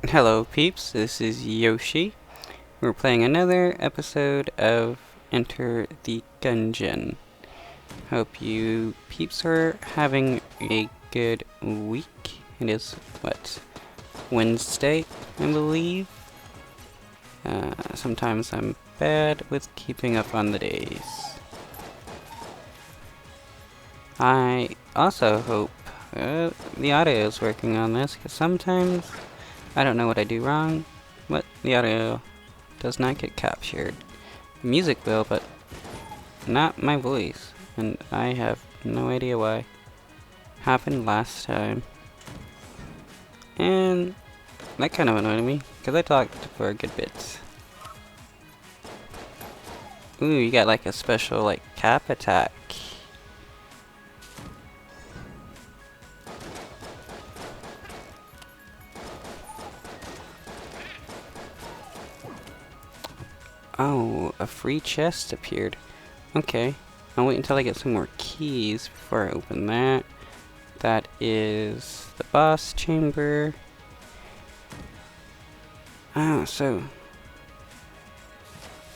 Hello peeps, this is Yoshi. We're playing another episode of Enter the Gungeon. Hope you peeps are having a good week. It is, Wednesday, I believe? Sometimes I'm bad with keeping up on the days. I also hope the audio is working on this, because sometimes I don't know what I do wrong, but the audio does not get captured. The music will, but not my voice, and I have no idea why. Happened last time. And that kind of annoyed me, because I talked for a good bit. Ooh, you got like a special cap attack. Oh, a free chest appeared. Okay, I'll wait until I get some more keys before I open that. That is the boss chamber. Oh,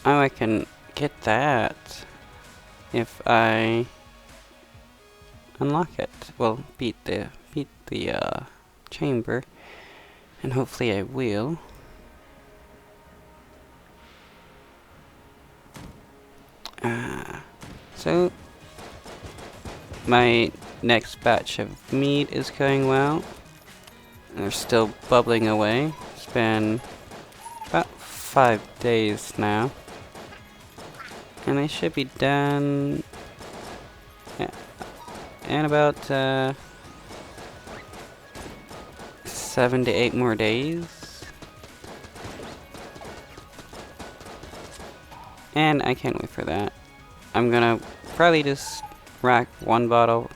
I can get that if I unlock it. Well, beat the chamber, and hopefully I will. So my next batch of meat is going well. They're still bubbling away. It's been about 5 days now, and they should be done in about 7 to 8 more days. And I can't wait for that. I'm gonna probably just rack one bottle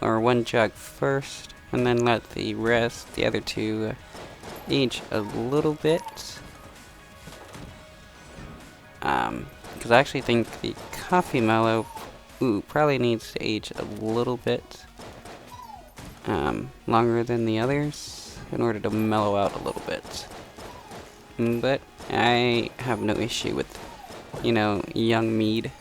or one jug first, and then let the other two, age a little bit. Because I actually think the coffee mellow, probably needs to age a little bit longer than the others in order to mellow out a little bit. But I have no issue with, young mead.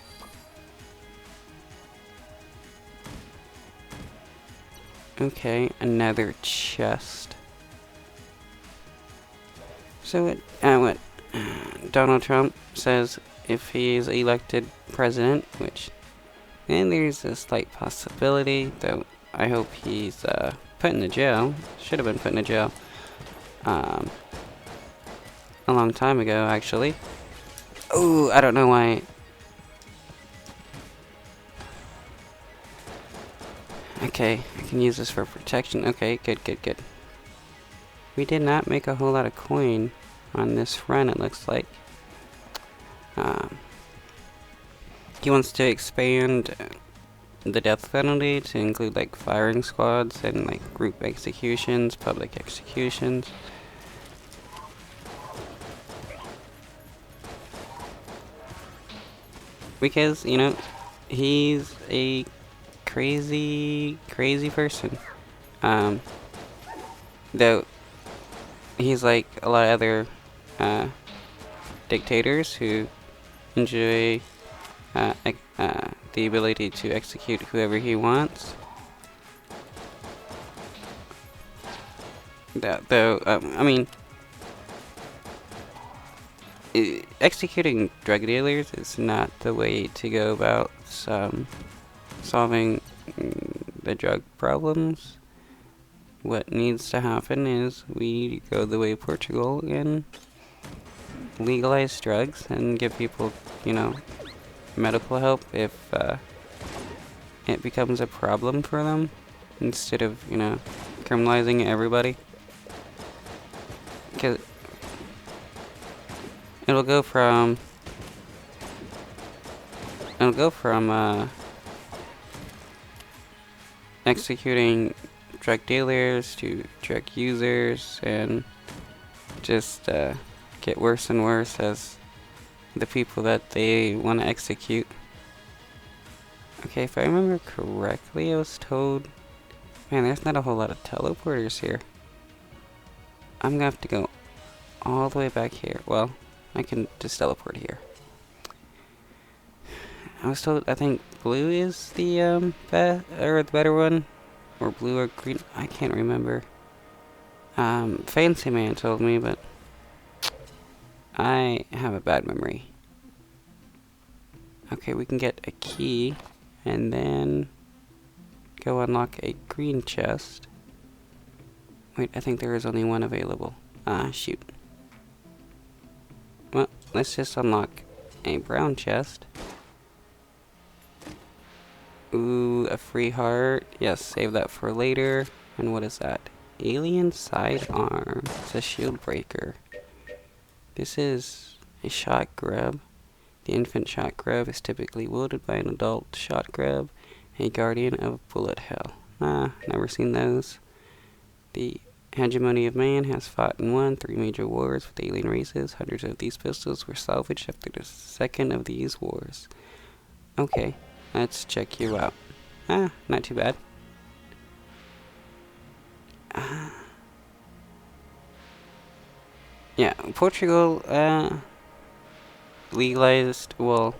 Okay, another chest. So what Donald Trump says if he's elected president, which, and there's a slight possibility, though I hope he's put in the jail. Should have been put in the jail a long time ago, actually. Ooh, I don't know why. Okay, I can use this for protection. Okay, good. We did not make a whole lot of coin on this run, it looks like. He wants to expand the death penalty to include firing squads and group executions, public executions. Because, he's a crazy person. Though he's like a lot of other dictators who enjoy the ability to execute whoever he wants. Executing drug dealers is not the way to go about solving the drug problems. What needs to happen is we go the way of Portugal and legalize drugs and give people, medical help if it becomes a problem for them, instead of, criminalizing everybody. Because it'll go from executing drug dealers to drug users, and just get worse and worse as the people that they want to execute. Okay, if I remember correctly, I was told... Man, there's not a whole lot of teleporters here. I'm gonna have to go all the way back here. Well, I can just teleport here. I was told, I think blue is the the better one, or blue or green. I can't remember. Fancy Man told me, but I have a bad memory. Okay, we can get a key, and then go unlock a green chest. Wait, I think there is only one available. Ah, shoot. Well, let's just unlock a brown chest. Ooh, a free heart. Yes, save that for later. And what is that? Alien sidearm. It's a shield breaker. This is a shot grub. The infant shot grub is typically wielded by an adult shot grub, a guardian of bullet hell. Ah, never seen those. The hegemony of man has fought and won 3 major wars with alien races. Hundreds of these pistols were salvaged after the second of these wars. Okay, let's check you out. Ah, not too bad. Yeah, Portugal, legalized, well,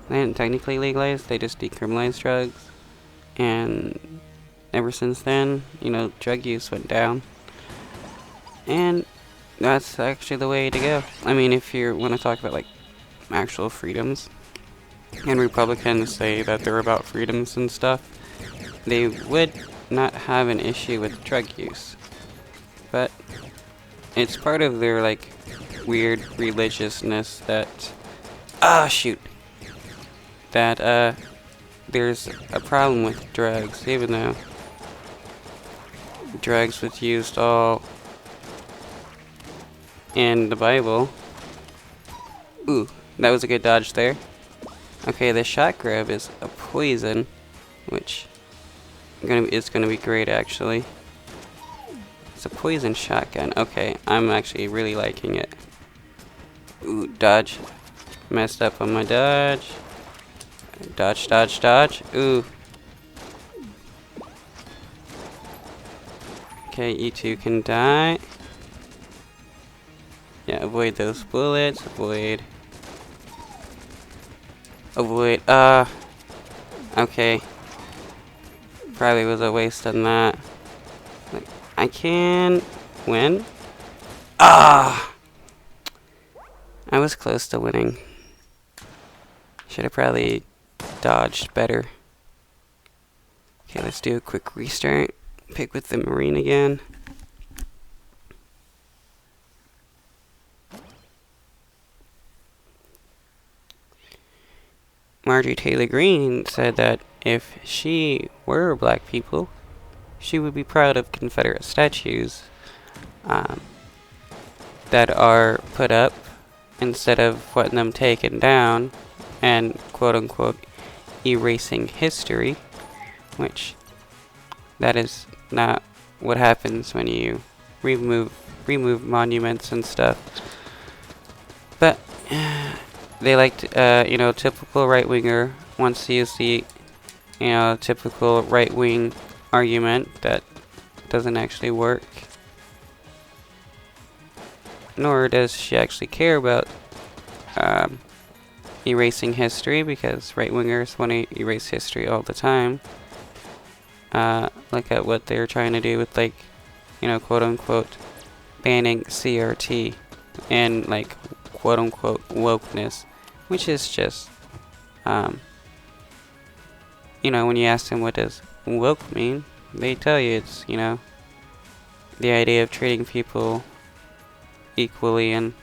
they didn't technically legalize, they just decriminalized drugs, and ever since then, you know, drug use went down, and that's actually the way to go. I mean, if you want to talk about, like, actual freedoms, and Republicans say that they're about freedoms and stuff, they would not have an issue with drug use, but it's part of their, like, weird religiousness that, that, there's a problem with drugs, even though drugs was used all in the Bible. Ooh, that was a good dodge there. Okay, the shot grab is a poison, which is gonna be great, actually. It's a poison shotgun. Okay, I'm actually really liking it. Ooh, dodge. Messed up on my dodge. Dodge, dodge, dodge. Ooh. Okay, you two can die. Yeah, avoid those bullets. Avoid. Okay. Probably was a waste on that. I can win. I was close to winning. Should have probably dodged better. Okay, let's do a quick restart. Pick with the Marine again. Marjorie Taylor Greene said that if she were black people, she would be proud of Confederate statues that are put up instead of wanting them taken down and quote-unquote erasing history, which that is not what happens when you remove monuments and stuff. But they like to, you know, typical right-winger wants to use the, you know, typical right-wing argument that doesn't actually work. Nor does she actually care about erasing history, because right-wingers want to erase history all the time. Look at what they're trying to do with, like, you know, quote-unquote banning CRT and, like, quote-unquote wokeness, which is just, you know, when you ask them what does woke mean, they tell you it's, you know, the idea of treating people equally and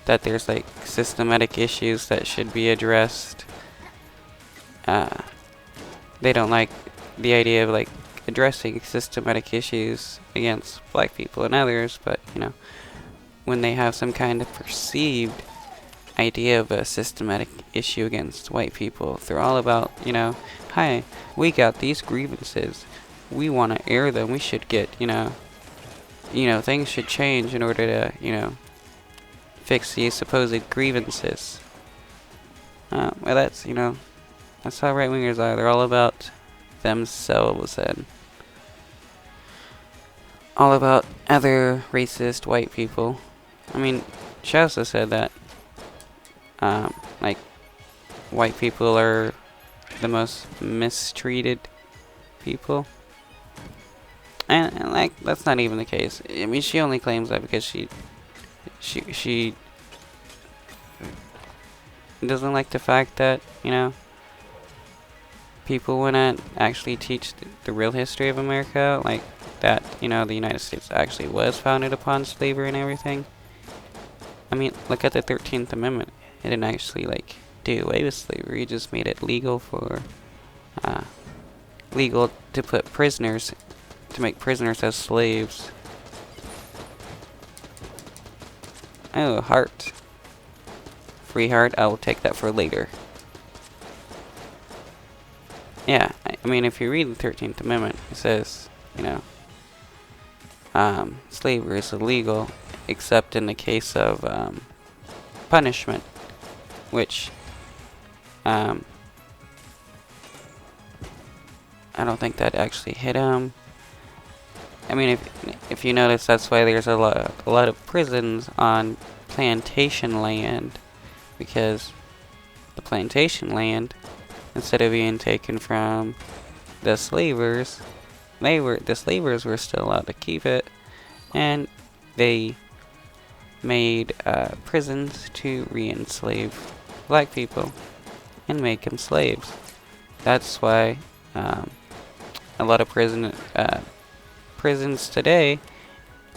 that there's, like, systematic issues that should be addressed. They don't like the idea of, like, addressing systematic issues against black people and others, but, you know, when they have some kind of perceived idea of a systematic issue against white people, they're all about, you know, hi, we got these grievances, we want to air them, we should get, you know, things should change in order to, you know, fix these supposed grievances. Well, that's, you know, that's how right-wingers are. They're all about themselves and all about other racist white people. I mean, she also said that, like, white people are the most mistreated people. And like, that's not even the case. I mean, she only claims that because she doesn't like the fact that, you know, people want to actually teach the real history of America, like that, you know, the United States actually was founded upon slavery and everything. I mean, look at the 13th Amendment. It didn't actually, like, do away with slavery. It just made it legal legal to put prisoners, to make prisoners as slaves. Oh, heart. Free heart, I will take that for later. Yeah, I mean, if you read the 13th Amendment, it says, you know, slavery is illegal except in the case of punishment, which I don't think that actually hit him. I mean, if you notice, that's why there's a lot of prisons on plantation land, because the plantation land, instead of being taken from the slavers, the slavers were still allowed to keep it, and they made prisons to re-enslave black people and make them slaves. That's why a lot of prisons today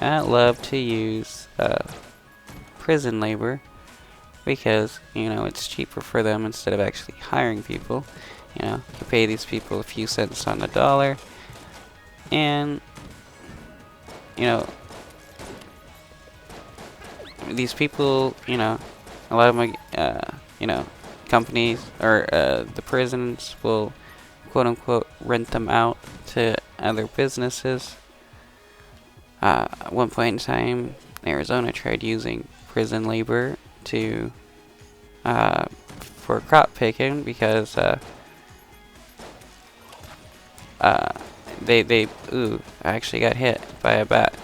love to use prison labor, because, you know, it's cheaper for them instead of actually hiring people. You know, you pay these people a few cents on the dollar, and, you know, these people, you know, a lot of my, you know, companies or the prisons will, quote unquote, rent them out to other businesses. At one point in time, Arizona tried using prison labor to for crop picking, because they actually got hit by a bat,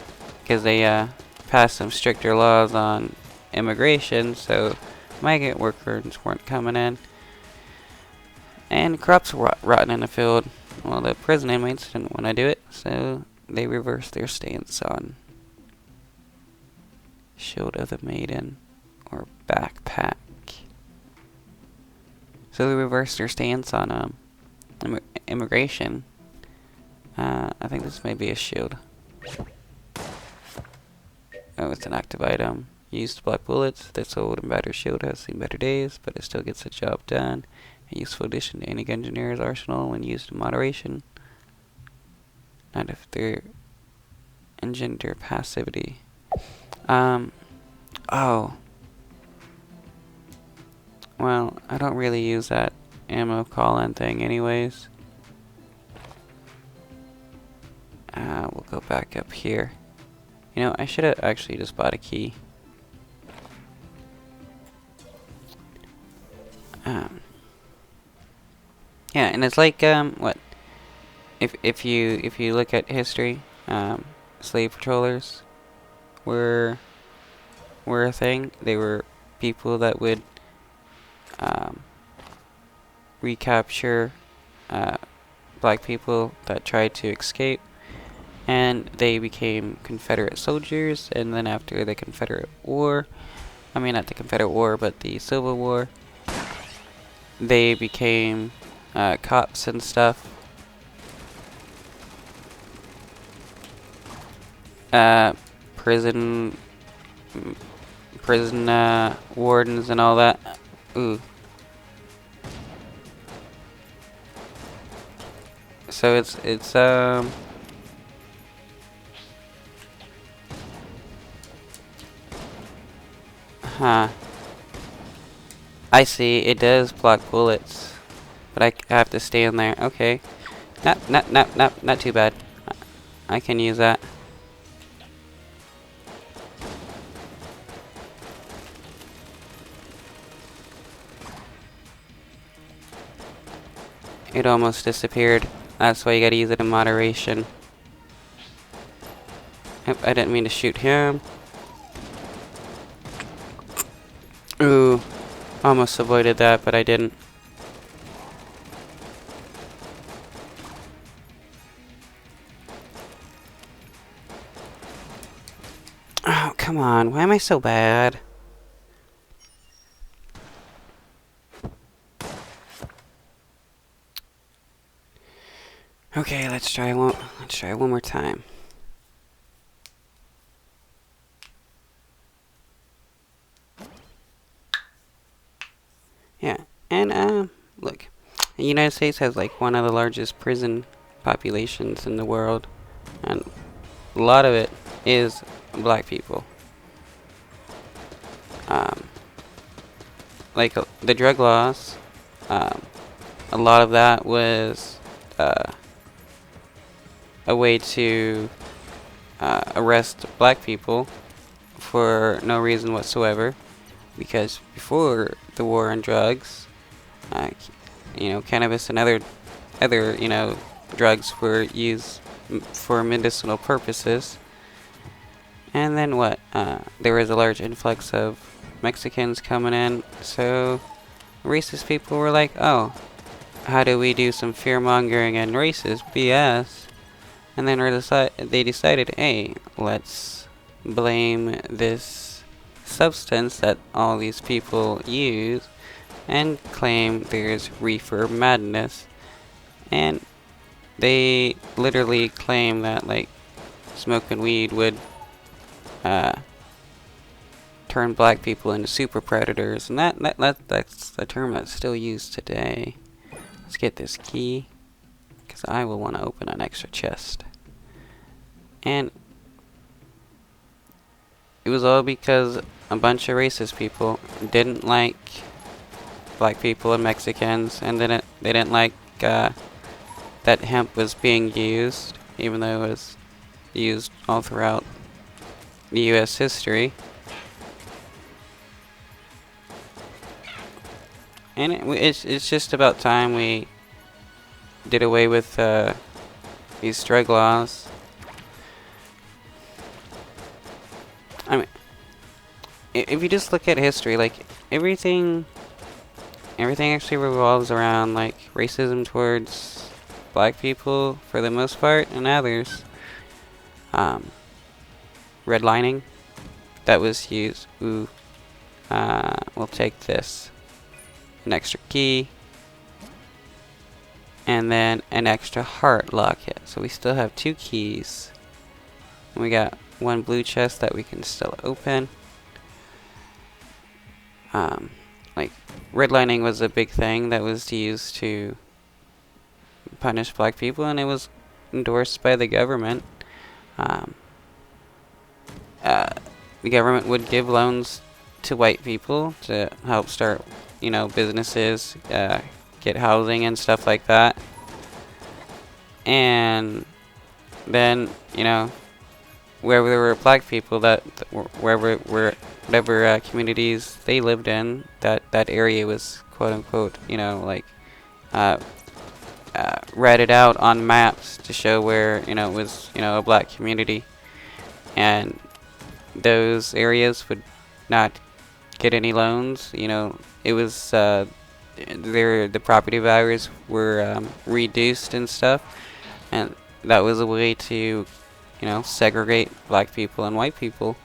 because they passed some stricter laws on immigration, so migrant workers weren't coming in, and crops were rotting in the field. Well, the prison inmates didn't want to do it, so they reversed their stance on Shield of the Maiden or Backpack. So they reversed their stance on immigration. I think this may be a shield. Oh, it's an active item. Used black bullets. This old and battered shield has seen better days, but it still gets the job done. A useful addition to any Gungeoneer's arsenal when used in moderation. Not if they engender passivity. Oh. Well, I don't really use that ammo call-in thing anyways. We'll go back up here. You know, I should have actually just bought a key. Yeah, and it's like, what? If you look at history, slave patrollers were a thing. They were people that would recapture black people that tried to escape, and they became Confederate soldiers. And then after the Confederate War, I mean, not the Confederate War, but the Civil War, they became cops and stuff. Prison wardens and all that. Ooh. So it's huh. I see, it does block bullets, but I have to stand there. Okay. Not too bad. I can use that. It almost disappeared. That's why you gotta use it in moderation. I didn't mean to shoot him. Ooh, almost avoided that, but I didn't. Oh, come on. Why am I so bad? Okay, let's try one more time. Yeah, and look, the United States has like one of the largest prison populations in the world, and a lot of it is black people. Like the drug laws, a lot of that was a way to arrest black people for no reason whatsoever, because before the war on drugs, cannabis and other drugs were used for medicinal purposes. And then what? There was a large influx of Mexicans coming in, so racist people were like, oh, how do we do some fear-mongering and racist BS? And then they decided, hey, let's blame this substance that all these people use and claim there's reefer madness. And they literally claim that, like, smoking weed would turn black people into super predators, and that's the term that's still used today. Let's get this key, because I will want to open an extra chest. And it was all because a bunch of racist people didn't like black people and Mexicans, and they didn't like that hemp was being used, even though it was used all throughout the U.S. history. And it's just about time we did away with these drug laws. I mean, if you just look at history, like everything actually revolves around like racism towards black people for the most part, and others. Redlining that was used. Ooh, we'll take this. An extra key, and then an extra heart locket. So we still have 2 keys. And we got 1 blue chest that we can still open. Like redlining was a big thing that was used to punish black people, and it was endorsed by the government. The government would give loans to white people to help start businesses, get housing and stuff like that. And then, wherever there were black people, whatever communities they lived in, that area was quote unquote, ratted out on maps to show where, it was, a black community. And those areas would not get any loans. It was the property values were reduced and stuff, and that was a way to segregate black people and white people.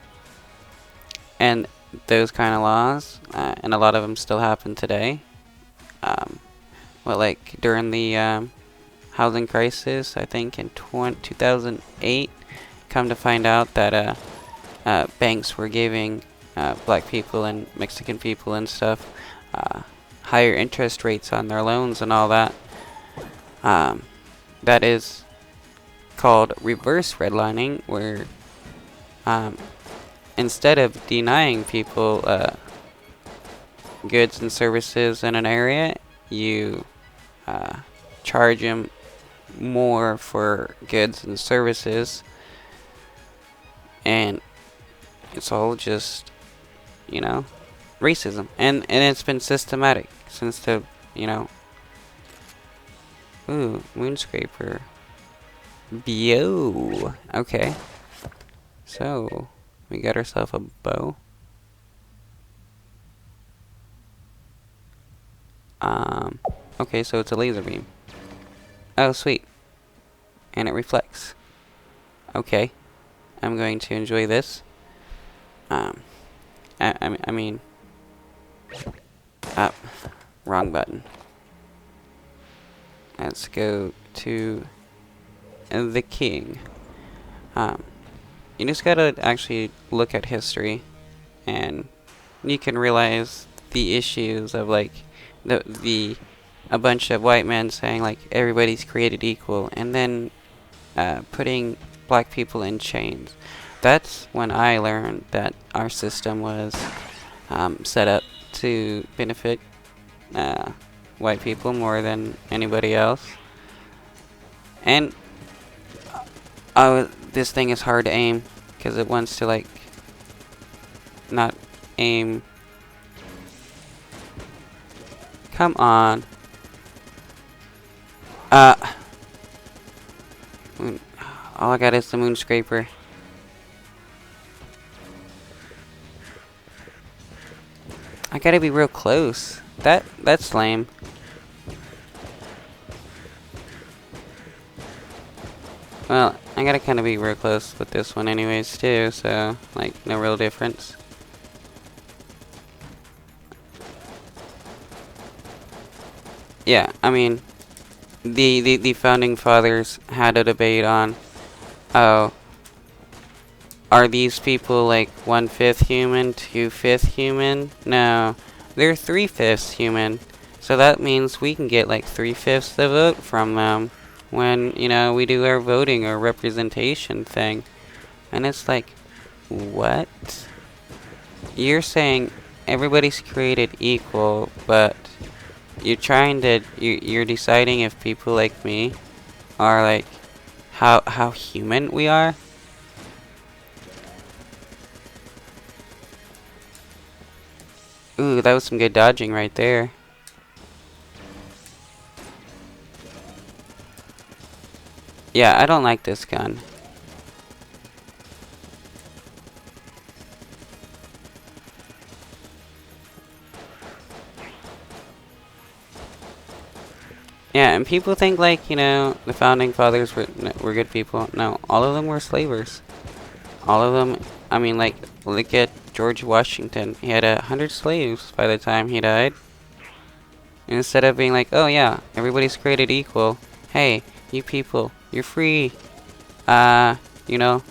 And those kind of laws, and a lot of them still happen today. Like during the housing crisis, I think in 2008, come to find out that banks were giving black people and Mexican people and stuff higher interest rates on their loans and all that. That is called reverse redlining, where instead of denying people goods and services in an area, you charge them more for goods and services, and it's all just racism, and it's been systematic since the ooh, moonscraper. Bio. Okay. So, we got ourselves a bow. Okay, so it's a laser beam. Oh, sweet. And it reflects. Okay. I'm going to enjoy this. I mean... wrong button. Let's go to the king. You just gotta actually look at history, and you can realize the issues of like a bunch of white men saying like everybody's created equal, and then putting black people in chains. That's when I learned that our system was set up to benefit white people more than anybody else. And this thing is hard to aim because it wants to like not aim. Come on. All I got is the moon scraper. I gotta be real close. That's lame. Well, I gotta kind of be real close with this one anyways too, so like no real difference. Yeah, I mean, the founding fathers had a debate on, oh, are these people like 1/5 human, 2/5 human? No, they're 3/5 human. So that means we can get like 3/5 the vote from them when, you know, we do our voting or representation thing. And it's like, what? You're saying everybody's created equal, but you're deciding if people like me are like how human we are? Ooh, that was some good dodging right there. Yeah, I don't like this gun. Yeah, and people think like, you know, the founding fathers were good people. No, all of them were slavers. All of them, I mean, like, look at George Washington. He had 100 slaves by the time he died. And instead of being like, oh yeah, everybody's created equal. Hey, you people, you're free. You know,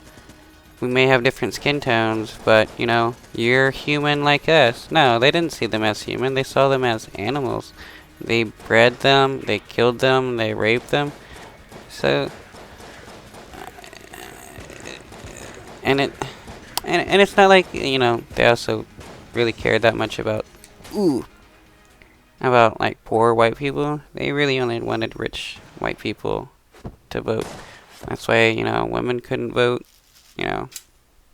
we may have different skin tones, but, you know, you're human like us. No, they didn't see them as human. They saw them as animals. They bred them, they killed them, they raped them. So, and it's not like, you know, they also really cared that much about like poor white people. They really only wanted rich white people to vote. That's why, you know, women couldn't vote. You know,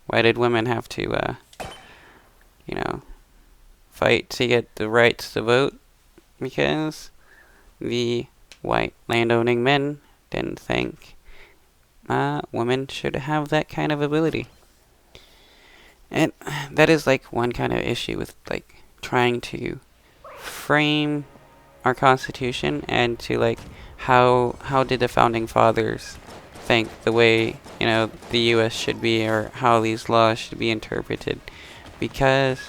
why did women have to you know, fight to get the rights to vote? Because the white landowning men didn't think women should have that kind of ability. And that is like one kind of issue with like trying to frame our Constitution and to like how did the founding fathers think the way, you know, the US should be, or how these laws should be interpreted. Because,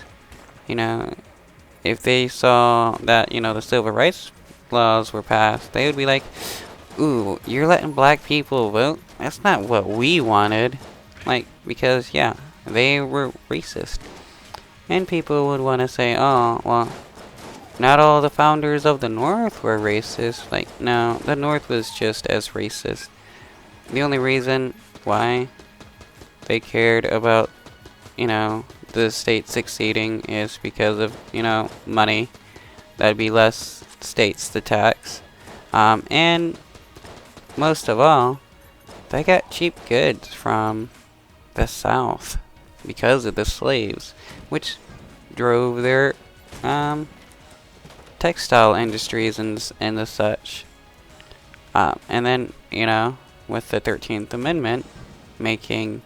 you know, if they saw that, you know, the civil rights laws were passed, they would be like, ooh, you're letting black people vote? That's not what we wanted. Like, because, yeah, they were racist. And people would want to say, oh, well, not all the founders of the North were racist. Like, no, the North was just as racist. The only reason why they cared about, you know, the state succeeding is because of, you know, money. That'd be less states to tax. And most of all, they got cheap goods from the South because of the slaves, which drove their textile industries and the such. And then, you know, with the 13th Amendment making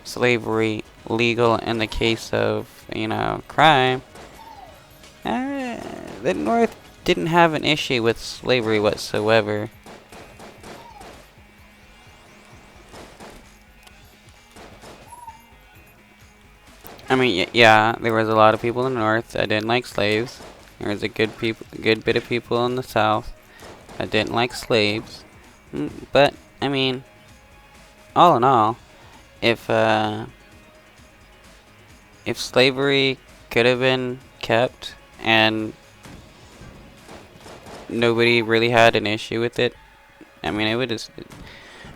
slavery legal in the case of, crime, the North didn't have an issue with slavery whatsoever. I mean, yeah, there was a lot of people in the North that didn't like slaves. There was a good bit of people in the South that didn't like slaves. But I mean, all in all, if slavery could have been kept and nobody really had an issue with it, I mean, it would just.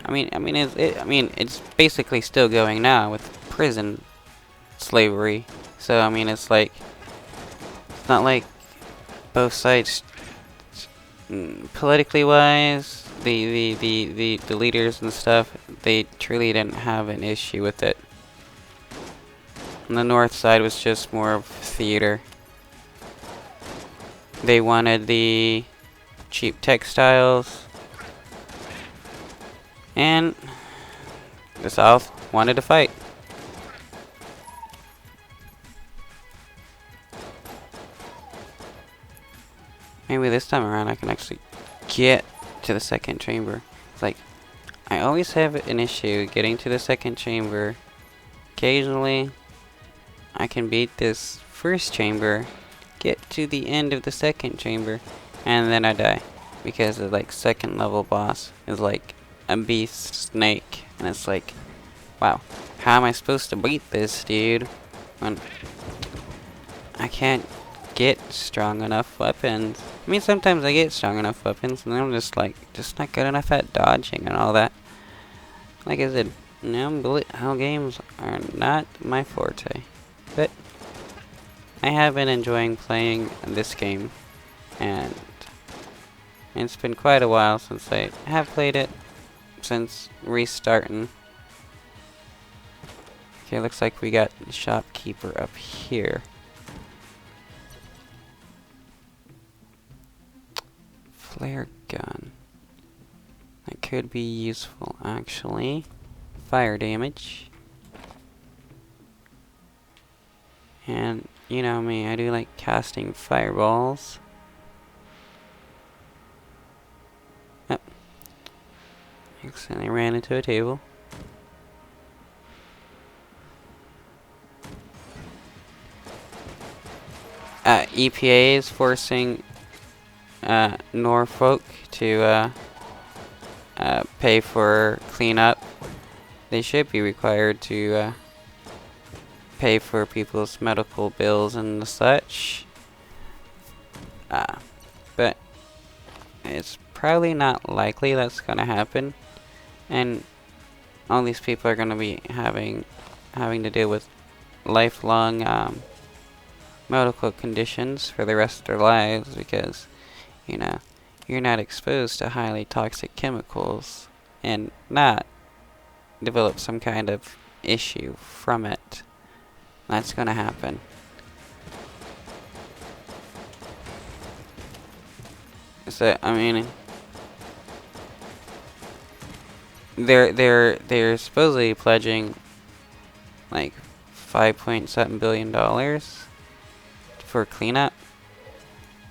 It's basically still going now with prison slavery. So I mean, it's not like both sides, politically wise, the leaders and stuff, they truly didn't have an issue with it. And the North side was just more of theater. They wanted the cheap textiles, and the South wanted to fight. Maybe this time around I can actually get to the second chamber. It's like, I always have an issue getting to the second chamber. Occasionally, I can beat this first chamber, get to the end of the second chamber, and then I die. Because the second level boss is like a beast snake. And it's like, wow, how am I supposed to beat this dude when I can't get strong enough weapons? I mean, sometimes I get strong enough weapons, and I'm just not good enough at dodging and all that. Like I said, bullet hell games are not my forte. But I have been enjoying playing this game, and it's been quite a while since I have played it, since restarting. Okay, looks like we got the shopkeeper up here. Flare gun. That could be useful, actually. Fire damage. And, you know me, I do like casting fireballs. Yep. Accidentally ran into a table. EPA is forcing Norfolk to pay for cleanup. They should be required to pay for people's medical bills and such. But it's probably not likely that's gonna happen, and all these people are gonna be having to deal with lifelong medical conditions for the rest of their lives, because you're not exposed to highly toxic chemicals and not develop some kind of issue from it. That's gonna happen. So I mean, they're supposedly pledging like $5.7 billion for cleanup.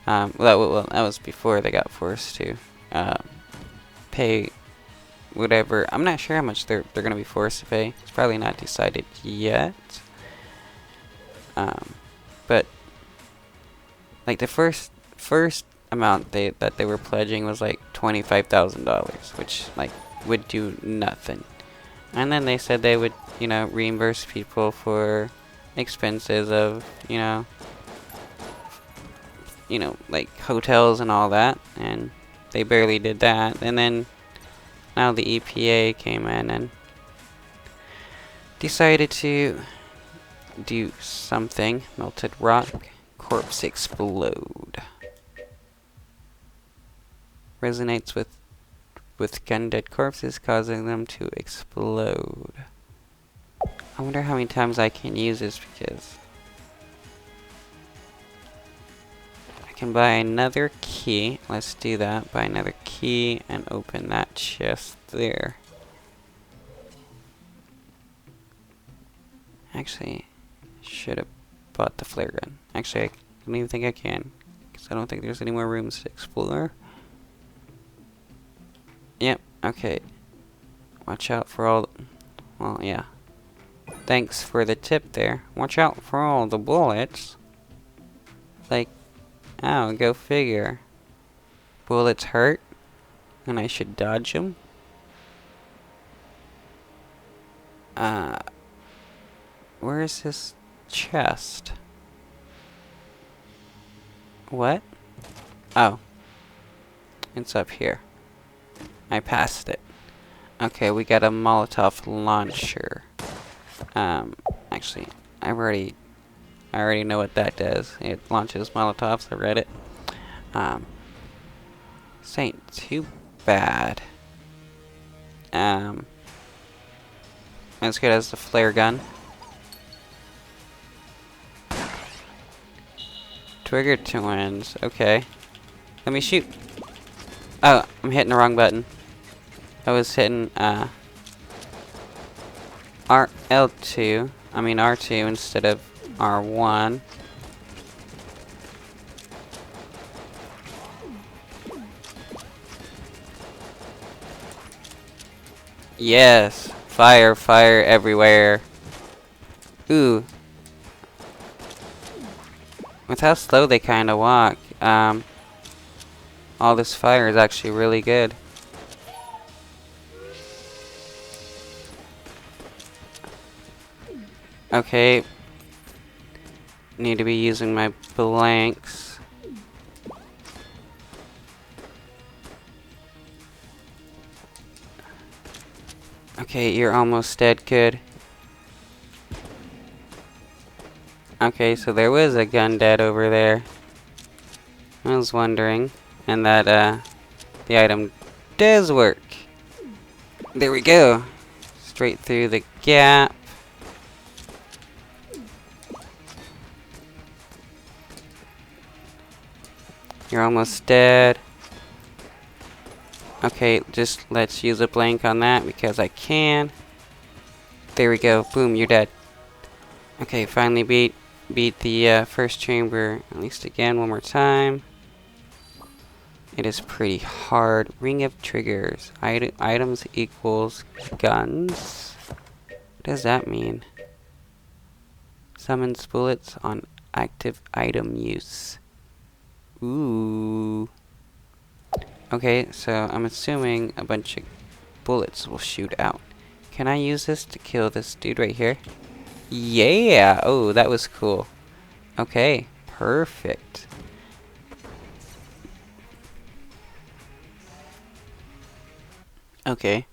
That was before they got forced to pay whatever. I'm not sure how much they're gonna be forced to pay. It's probably not decided yet. But like the first amount that they were pledging was like $25,000, which would do nothing. And then they said they would, reimburse people for expenses of, like hotels and all that, and they barely did that. And then now the EPA came in and decided to do something. Melted rock, corpse explode. Resonates with gun-dead corpses, causing them to explode. I wonder how many times I can use this, because I can buy another key. Let's do that. Buy another key and open that chest there. Actually, should have bought the flare gun. Actually, I don't even think I can, because I don't think there's any more rooms to explore. Yep, okay. Watch out for all... Well, yeah. Thanks for the tip there. Watch out for all the bullets. Like, oh, go figure. Bullets hurt, and I should dodge them. Where is this chest? What? Oh. It's up here. I passed it. Okay, we got a Molotov launcher. Actually, I already know what that does. It launches Molotovs. I read it. This ain't too bad. As good as the flare gun. Trigger twins. Okay. Let me shoot. Oh, I'm hitting the wrong button. I was hitting R2 instead of R1. Yes, fire everywhere. Ooh. With how slow they kind of walk, all this fire is actually really good. Okay. Need to be using my blanks. Okay, you're almost dead. Good. Okay, so there was a gun dead over there. I was wondering. And that, the item does work. There we go. Straight through the gap. You're almost dead. Okay, just let's use a blank on that because I can. There we go. Boom, you're dead. Okay, finally beat the first chamber at least again one more time. It is pretty hard. Ring of triggers. Items equals guns. What does that mean? Summons bullets on active item use. Ooh. Okay, so I'm assuming a bunch of bullets will shoot out. Can I use this to kill this dude right here? Yeah! Oh, that was cool. Okay, perfect. Okay,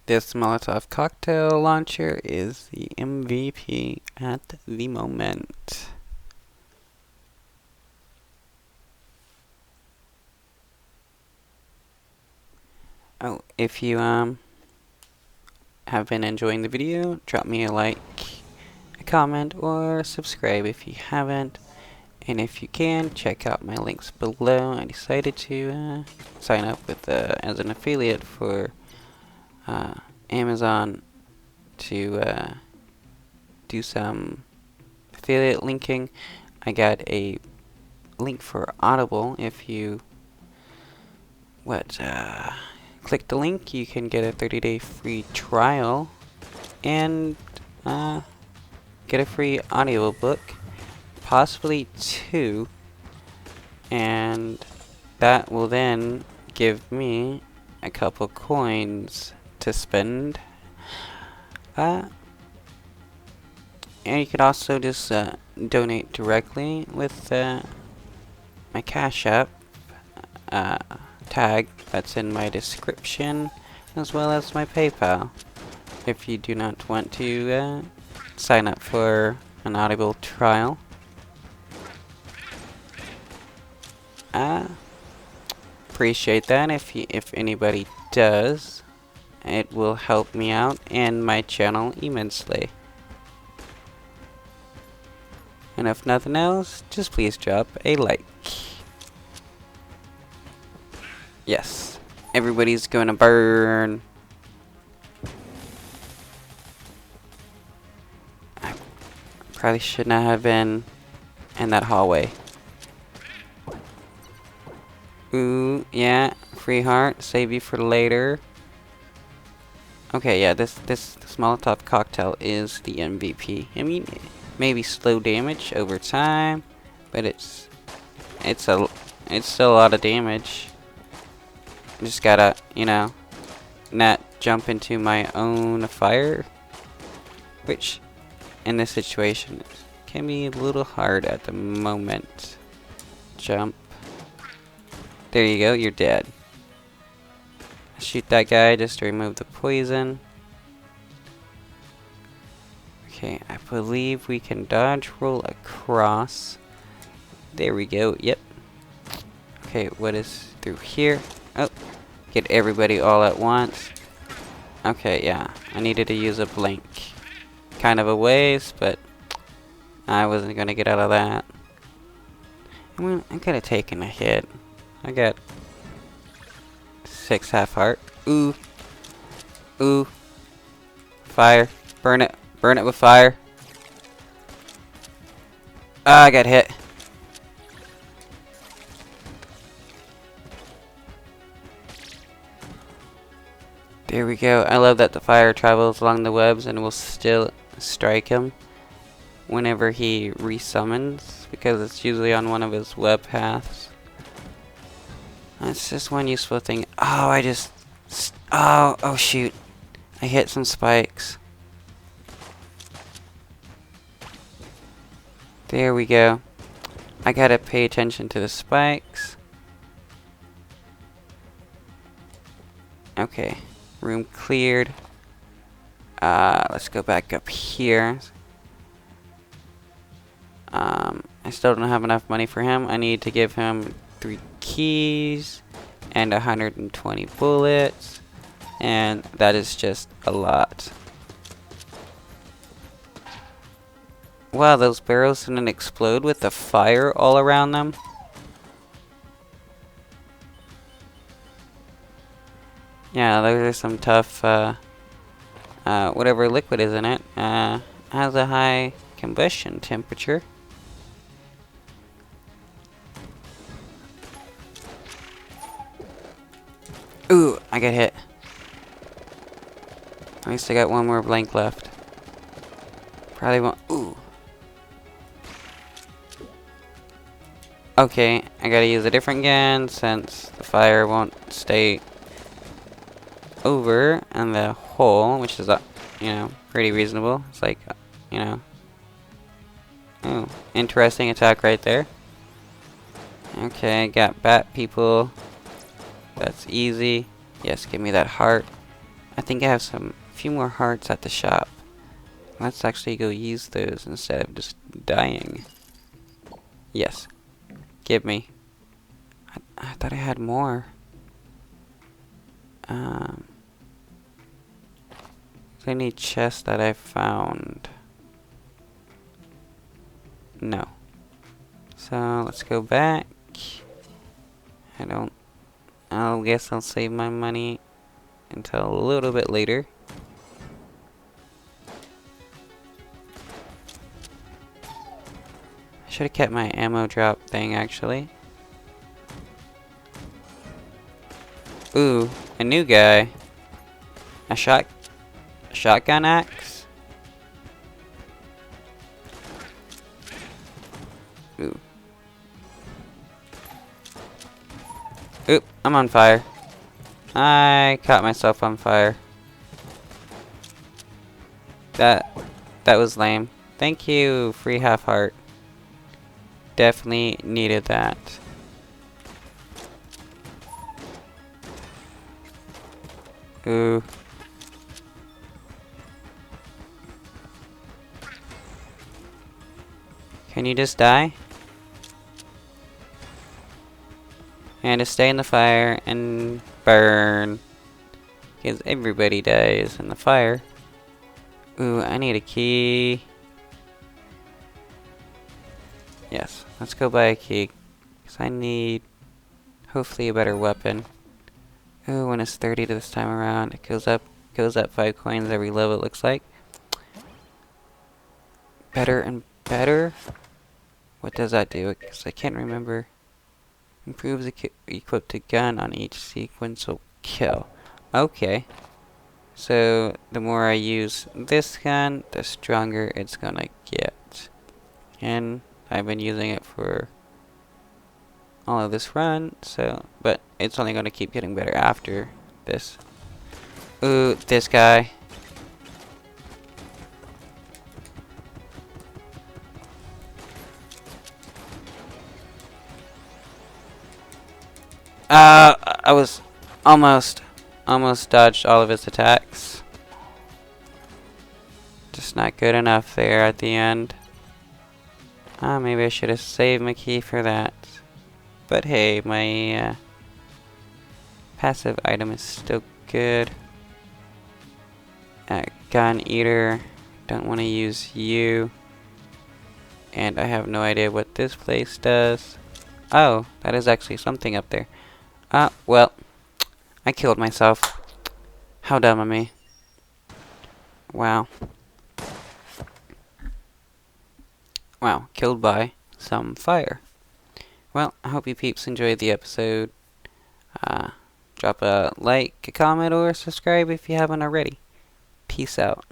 this Molotov cocktail launcher is the MVP at the moment. Oh, if you have been enjoying the video, drop me a like, a comment, or subscribe if you haven't. And if you can, check out my links below. I decided to sign up with as an affiliate for Amazon to do some affiliate linking. I got a link for Audible. If you click the link, you can get a 30-day free trial and get a free audiobook, possibly 2, and that will then give me a couple coins to spend. And you could also just donate directly with my Cash App tag that's in my description, as well as my PayPal. If you do not want to sign up for an Audible trial. Appreciate that if anybody does. It will help me out and my channel immensely. And if nothing else, just please drop a like. Yes, everybody's gonna burn. Probably should not have been in that hallway. Ooh, yeah. Free heart. Save you for later. Okay, yeah, this Molotov cocktail is the MVP. I mean, maybe slow damage over time, but it's still a lot of damage. Just gotta, you know, not jump into my own fire, which in this situation can be a little hard at the moment. Jump. There you go, you're dead. Shoot that guy just to remove the poison. Okay, I believe we can dodge roll across. There we go, yep. Okay, what is through here? Oh, get everybody all at once. Okay, yeah, I needed to use a blink. Kind of a waste, but I wasn't gonna get out of that. I mean, I could have taken a hit. I got 6 half heart. Ooh. Ooh. Fire. Burn it. Burn it with fire. Ah, I got hit. There we go. I love that the fire travels along the webs and will still strike him whenever he resummons, because it's usually on one of his web paths. That's just one useful thing. Oh, oh shoot. I hit some spikes. There we go. I gotta pay attention to the spikes. Okay. Room cleared. Let's go back up here. I still don't have enough money for him. I need to give him 3 keys and 120 bullets, and that is just a lot. Wow, those barrels didn't explode with the fire all around them. Yeah, those are some tough, whatever liquid is in it, has a high combustion temperature. Ooh, I got hit. At least I got one more blank left. Probably won't. Ooh. Okay, I gotta use a different gun since the fire won't stay over in the hole, which is, you know, pretty reasonable. It's like, you know. Oh, interesting attack right there. Okay, got bat people. That's easy. Yes, give me that heart. I think I have a few more hearts at the shop. Let's actually go use those instead of just dying. Yes. Give me. I thought I had more. Is there any chest that I found? No. So let's go back. I guess I'll save my money until a little bit later. I should have kept my ammo drop thing actually. Ooh, a new guy. A shotgun axe. Ooh. Oop, I'm on fire. I caught myself on fire. That was lame. Thank you, free half heart. Definitely needed that. Ooh. Can you just die? And to stay in the fire and burn. Because everybody dies in the fire. Ooh, I need a key. Yes, let's go buy a key. Because I need, hopefully, a better weapon. Ooh, when it's 30 this time around, it goes up 5 coins every level, it looks like. better and better. What does that do? Because I can't remember. Improves equip to gun on each sequential kill. Okay. So the more I use this gun, the stronger it's gonna get. And I've been using it for all of this run, so but it's only gonna keep getting better after this. Ooh, this guy. I was almost dodged all of his attacks. Just not good enough there at the end. Maybe I should have saved my key for that. But hey, my passive item is still good. Gun Eater, don't want to use you. And I have no idea what this place does. Oh, that is actually something up there. Well, I killed myself. How dumb of me. Wow. Wow, killed by some fire. Well, I hope you peeps enjoyed the episode. Drop a like, a comment, or subscribe if you haven't already. Peace out.